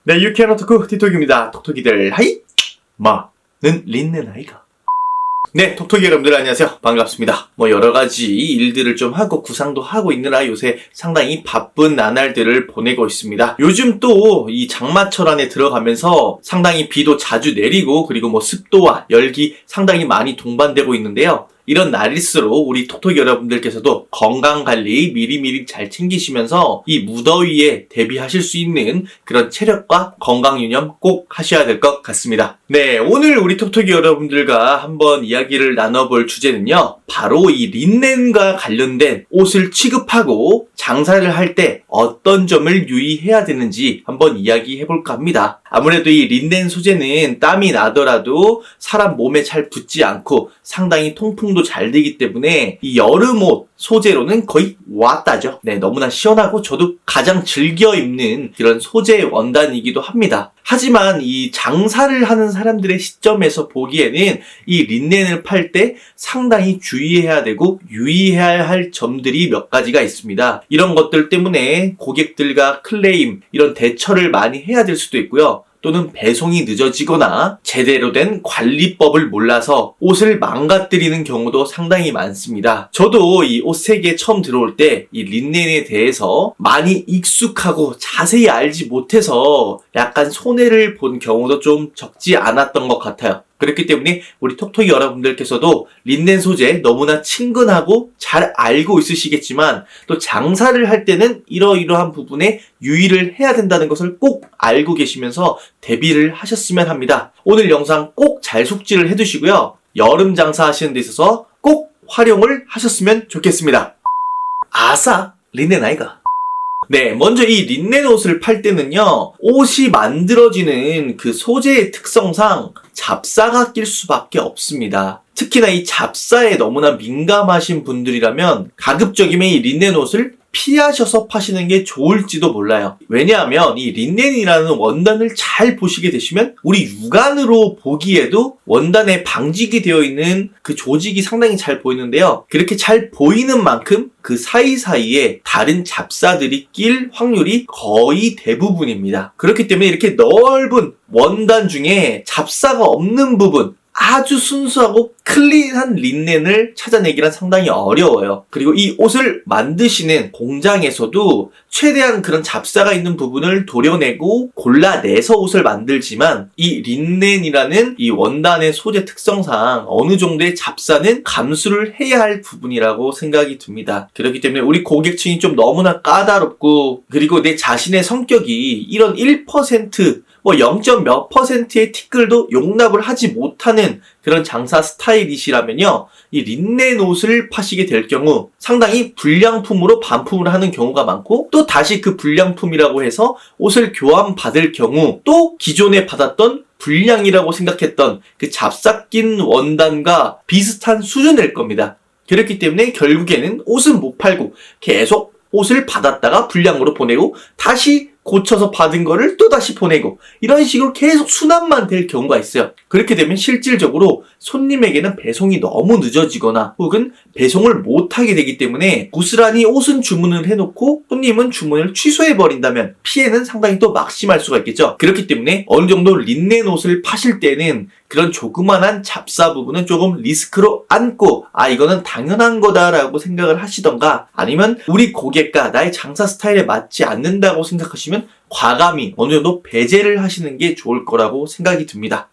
네, 유쾌한 토크 틱톡입니다. 톡톡이들 하이! 마는 린넨 아이가. 네, 톡톡이 여러분들 안녕하세요. 반갑습니다. 여러가지 일들을 좀 하고 구상도 하고 있느라 요새 상당히 바쁜 나날들을 보내고 있습니다. 요즘 또 이 장마철 안에 들어가면서 상당히 비도 자주 내리고 그리고 습도와 열기 상당히 많이 동반되고 있는데요. 이런 날일수록 우리 톡톡이 여러분들께서도 건강관리 미리미리 잘 챙기시면서 이 무더위에 대비하실 수 있는 그런 체력과 건강 유념 꼭 하셔야 될 것 같습니다. 네, 오늘 우리 톡톡이 여러분들과 한번 이야기를 나눠볼 주제는요. 바로 이 린넨과 관련된 옷을 취급하고 장사를 할 때 어떤 점을 유의해야 되는지 한번 이야기해볼까 합니다. 아무래도 이 린넨 소재는 땀이 나더라도 사람 몸에 잘 붙지 않고 상당히 통풍도 잘 되기 때문에 이 여름옷 소재로는 거의 왔다죠. 네, 너무나 시원하고 저도 가장 즐겨 입는 그런 소재 원단이기도 합니다. 하지만 이 장사를 하는 사람들의 시점에서 보기에는 이 린넨을 팔 때 상당히 주의해야 되고 유의해야 할 점들이 몇 가지가 있습니다. 이런 것들 때문에 고객들과 클레임, 이런 대처를 많이 해야 될 수도 있고요. 또는 배송이 늦어지거나 제대로 된 관리법을 몰라서 옷을 망가뜨리는 경우도 상당히 많습니다. 저도 이 옷 세계에 처음 들어올 때 이 린넨에 대해서 많이 익숙하고 자세히 알지 못해서 약간 손해를 본 경우도 좀 적지 않았던 것 같아요. 그렇기 때문에 우리 톡톡이 여러분들께서도 린넨 소재 너무나 친근하고 잘 알고 있으시겠지만 또 장사를 할 때는 이러이러한 부분에 유의를 해야 된다는 것을 꼭 알고 계시면서 대비를 하셨으면 합니다. 오늘 영상 꼭 잘 숙지를 해두시고요. 여름 장사 하시는 데 있어서 꼭 활용을 하셨으면 좋겠습니다. 아싸! 린넨 아이가. 네, 먼저 이 린넨 옷을 팔 때는요, 옷이 만들어지는 그 소재의 특성상 잡사가 낄 수밖에 없습니다. 특히나 이 잡사에 너무나 민감하신 분들이라면 가급적이면 이 린넨 옷을 피하셔서 파시는 게 좋을지도 몰라요. 왜냐하면 이 린넨이라는 원단을 잘 보시게 되시면 우리 육안으로 보기에도 원단에 방직이 되어 있는 그 조직이 상당히 잘 보이는데요. 그렇게 잘 보이는 만큼 그 사이사이에 다른 잡사들이 낄 확률이 거의 대부분입니다. 그렇기 때문에 이렇게 넓은 원단 중에 잡사가 없는 부분, 아주 순수하고 클린한 린넨을 찾아내기란 상당히 어려워요. 그리고 이 옷을 만드시는 공장에서도 최대한 그런 잡사가 있는 부분을 도려내고 골라내서 옷을 만들지만 이 린넨이라는 이 원단의 소재 특성상 어느 정도의 잡사는 감수를 해야 할 부분이라고 생각이 듭니다. 그렇기 때문에 우리 고객층이 좀 너무나 까다롭고 그리고 내 자신의 성격이 이런 1% 0. 몇 %의 티끌도 용납을 하지 못하는 그런 장사 스타일이시라면요. 이 린넨 옷을 파시게 될 경우 상당히 불량품으로 반품을 하는 경우가 많고 또 다시 그 불량품이라고 해서 옷을 교환받을 경우 또 기존에 받았던 불량이라고 생각했던 그 잡사 낀 원단과 비슷한 수준일 겁니다. 그렇기 때문에 결국에는 옷은 못 팔고 계속 옷을 받았다가 불량으로 보내고 다시 고쳐서 받은 거를 또 다시 보내고 이런 식으로 계속 순환만 될 경우가 있어요. 그렇게 되면 실질적으로 손님에게는 배송이 너무 늦어지거나 혹은 배송을 못하게 되기 때문에 고스란히 옷은 주문을 해놓고 손님은 주문을 취소해버린다면 피해는 상당히 또 막심할 수가 있겠죠. 그렇기 때문에 어느 정도 린넨 옷을 파실 때는 그런 조그만한 잡사 부분은 조금 리스크로 안고 이거는 당연한 거다라고 생각을 하시던가 아니면 우리 고객과 나의 장사 스타일에 맞지 않는다고 생각하시면 과감히 어느 정도 배제를 하시는 게 좋을 거라고 생각이 듭니다.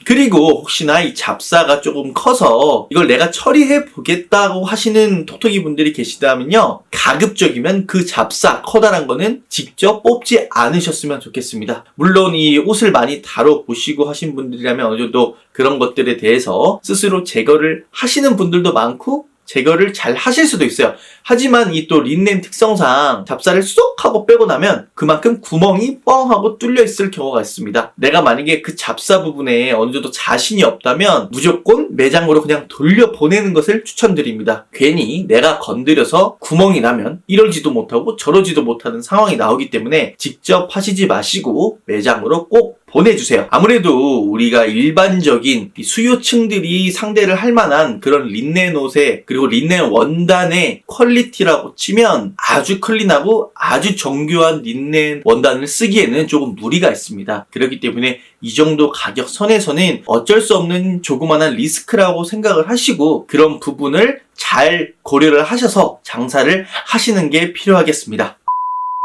그리고 혹시나 이 잡사가 조금 커서 이걸 내가 처리해 보겠다고 하시는 톡톡이 분들이 계시다면요. 가급적이면 그 잡사 커다란 거는 직접 뽑지 않으셨으면 좋겠습니다. 물론 이 옷을 많이 다뤄보시고 하신 분들이라면 어느 정도 그런 것들에 대해서 스스로 제거를 하시는 분들도 많고 제거를 잘 하실 수도 있어요. 하지만 이 또 린넨 특성상 잡사를 쏙 하고 빼고 나면 그만큼 구멍이 뻥 하고 뚫려 있을 경우가 있습니다. 내가 만약에 그 잡사 부분에 어느 정도 자신이 없다면 무조건 매장으로 그냥 돌려보내는 것을 추천드립니다. 괜히 내가 건드려서 구멍이 나면 이러지도 못하고 저러지도 못하는 상황이 나오기 때문에 직접 하시지 마시고 매장으로 꼭 보내주세요. 아무래도 우리가 일반적인 수요층들이 상대를 할 만한 그런 린넨 옷의 그리고 린넨 원단의 퀄리티라고 치면 아주 클린하고 아주 정교한 린넨 원단을 쓰기에는 조금 무리가 있습니다. 그렇기 때문에 이 정도 가격 선에서는 어쩔 수 없는 조그만한 리스크라고 생각을 하시고 그런 부분을 잘 고려를 하셔서 장사를 하시는 게 필요하겠습니다.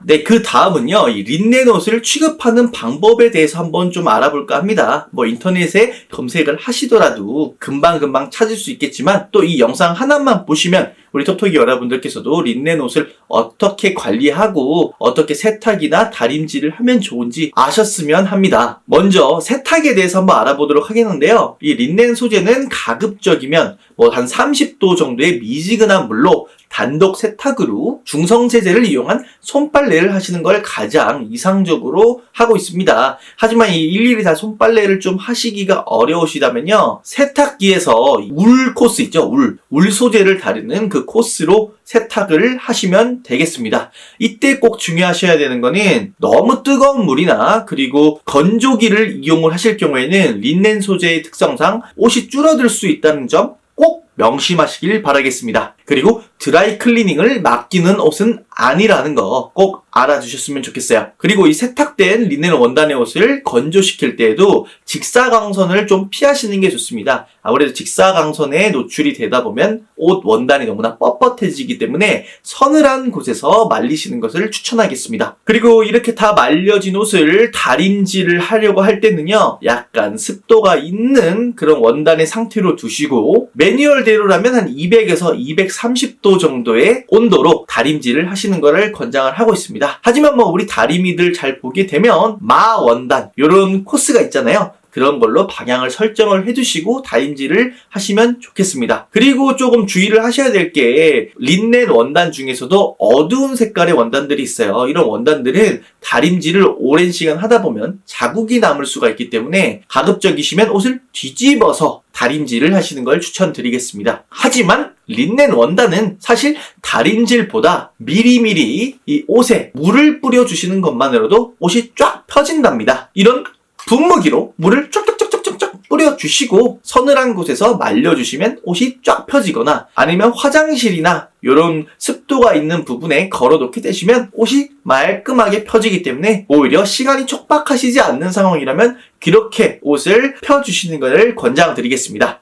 네, 그 다음은요, 이 린넨 옷을 취급하는 방법에 대해서 한번 좀 알아볼까 합니다. 인터넷에 검색을 하시더라도 금방금방 찾을 수 있겠지만 또 이 영상 하나만 보시면 우리 톡톡이 여러분들께서도 린넨 옷을 어떻게 관리하고 어떻게 세탁이나 다림질을 하면 좋은지 아셨으면 합니다. 먼저 세탁에 대해서 한번 알아보도록 하겠는데요. 이 린넨 소재는 가급적이면 한 30도 정도의 미지근한 물로 단독 세탁으로 중성세제를 이용한 손빨래를 하시는 걸 가장 이상적으로 하고 있습니다. 하지만 이 일일이 다 손빨래를 좀 하시기가 어려우시다면요. 세탁기에서 울 코스 있죠? 울 소재를 다루는 그 코스로 세탁을 하시면 되겠습니다. 이때 꼭 중요하셔야 되는 거는 너무 뜨거운 물이나 그리고 건조기를 이용을 하실 경우에는 린넨 소재의 특성상 옷이 줄어들 수 있다는 점 꼭 명심하시길 바라겠습니다. 그리고 드라이 클리닝을 맡기는 옷은 아니라는 거 꼭 알아주셨으면 좋겠어요. 그리고 이 세탁된 린넨 원단의 옷을 건조시킬 때에도 직사광선을 좀 피하시는 게 좋습니다. 아무래도 직사광선에 노출이 되다 보면 옷 원단이 너무나 뻣뻣해지기 때문에 서늘한 곳에서 말리시는 것을 추천하겠습니다. 그리고 이렇게 다 말려진 옷을 다림질을 하려고 할 때는요, 약간 습도가 있는 그런 원단의 상태로 두시고 매뉴얼대로라면 한 200에서 230도 정도의 온도로 다림질을 하시는 것을 권장을 하고 있습니다. 하지만 우리 다리미들 잘 보게 되면 마원단 이런 코스가 있잖아요. 그런 걸로 방향을 설정을 해두시고 다림질을 하시면 좋겠습니다. 그리고 조금 주의를 하셔야 될 게 린넨 원단 중에서도 어두운 색깔의 원단들이 있어요. 이런 원단들은 다림질을 오랜 시간 하다 보면 자국이 남을 수가 있기 때문에 가급적이시면 옷을 뒤집어서 다림질을 하시는 걸 추천드리겠습니다. 하지만 린넨 원단은 사실 다림질보다 미리미리 이 옷에 물을 뿌려주시는 것만으로도 옷이 쫙 펴진답니다. 이런 분무기로 물을 쫙쫙쫙쫙쫙 뿌려주시고 서늘한 곳에서 말려주시면 옷이 쫙 펴지거나 아니면 화장실이나 이런 습도가 있는 부분에 걸어놓게 되시면 옷이 말끔하게 펴지기 때문에 오히려 시간이 촉박하시지 않는 상황이라면 그렇게 옷을 펴주시는 것을 권장드리겠습니다.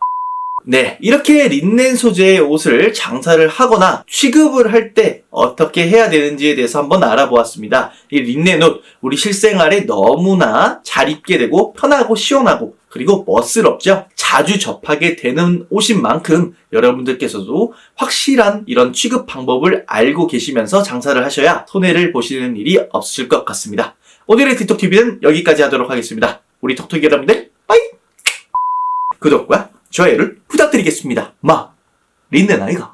네, 이렇게 린넨 소재의 옷을 장사를 하거나 취급을 할 때 어떻게 해야 되는지에 대해서 한번 알아보았습니다. 이 린넨 옷, 우리 실생활에 너무나 잘 입게 되고 편하고 시원하고 그리고 멋스럽죠? 자주 접하게 되는 옷인 만큼 여러분들께서도 확실한 이런 취급 방법을 알고 계시면서 장사를 하셔야 손해를 보시는 일이 없으실 것 같습니다. 오늘의 틱톡TV는 여기까지 하도록 하겠습니다. 우리 톡톡이 여러분들, 빠이! 구독과 좋아요를 부탁드리겠습니다. 린넨 아이가